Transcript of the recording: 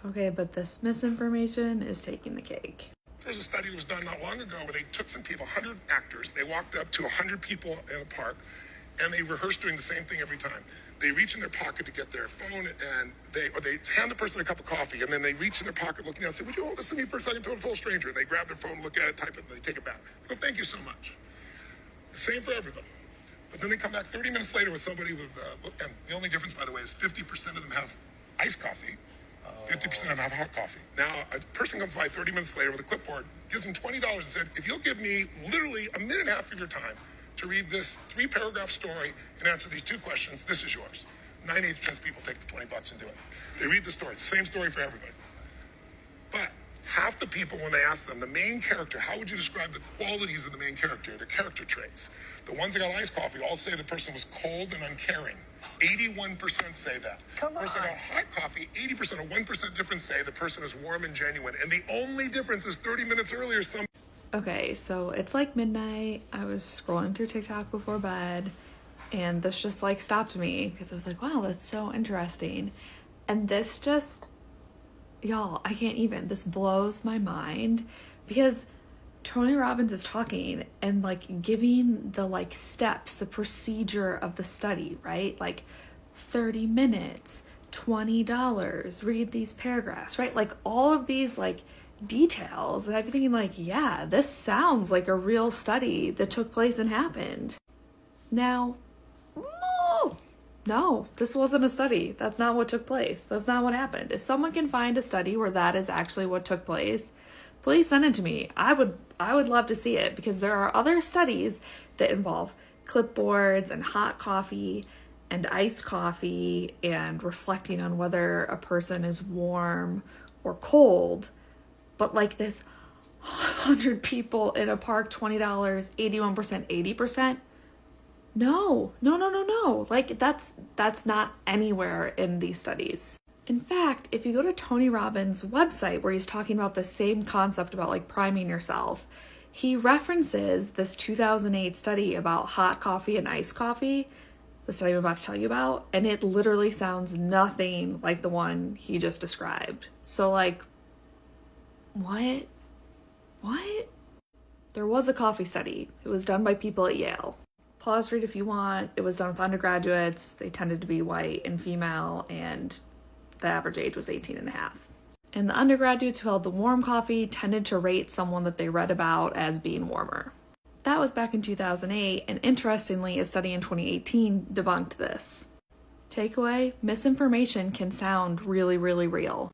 Okay, but this misinformation is taking the cake. There was a study that was done not long ago where they took some people, 100 actors, they walked up to 100 people in a park, and they rehearsed doing the same thing every time. They reach in their pocket to get their phone, and they hand the person a cup of coffee, and then they reach in their pocket looking down and say, would you hold this to me for a second, to a full stranger? And they grab their phone, look at it, type it, and they take it back. They go, thank you so much. The same for everybody. But then they come back 30 minutes later with somebody with, and the only difference, by the way, is 50% of them have iced coffee, 50% of them have hot coffee. Now, a person comes by 30 minutes later with a clipboard, gives them $20 and said, if you'll give me literally a minute and a half of your time to read this 3-paragraph story and answer these 2 questions, this is yours. 98% of people take the $20 and do it. They read the story, same story for everybody. But half the people, when they ask them, the main character, how would you describe the qualities of the main character, the character traits? The ones that got iced coffee all say the person was cold and uncaring. 81% say that. Come on. The person that got hot coffee, 80% or 1% difference say the person is warm and genuine. And the only difference is 30 minutes earlier, Okay, so it's like midnight. I was scrolling through TikTok before bed, and this just like stopped me because I was like, wow, that's so interesting. And this just, y'all, I can't even. This blows my mind because Tony Robbins is talking and like giving the like steps, the procedure of the study, right? Like 30 minutes, $20, read these paragraphs, right? Like all of these like details. And I'm thinking like, yeah, this sounds like a real study that took place and happened. Now, no, this wasn't a study. That's not what took place. That's not what happened. If someone can find a study where that is actually what took place, please send it to me. I would love to see it because there are other studies that involve clipboards and hot coffee and iced coffee and reflecting on whether a person is warm or cold. But like this 100 people in a park, $20, 81%, 80%. No. Like that's not anywhere in these studies. In fact, if you go to Tony Robbins' website where he's talking about the same concept about like priming yourself, he references this 2008 study about hot coffee and iced coffee, the study I'm about to tell you about, and it literally sounds nothing like the one he just described. So like, what? There was a coffee study. It was done by people at Yale. Pause read if you want. It was done with undergraduates. They tended to be white and female, and the average age was 18 and a half. And the undergraduates who held the warm coffee tended to rate someone that they read about as being warmer. That was back in 2008, and interestingly, a study in 2018 debunked this. Takeaway: misinformation can sound really, really real.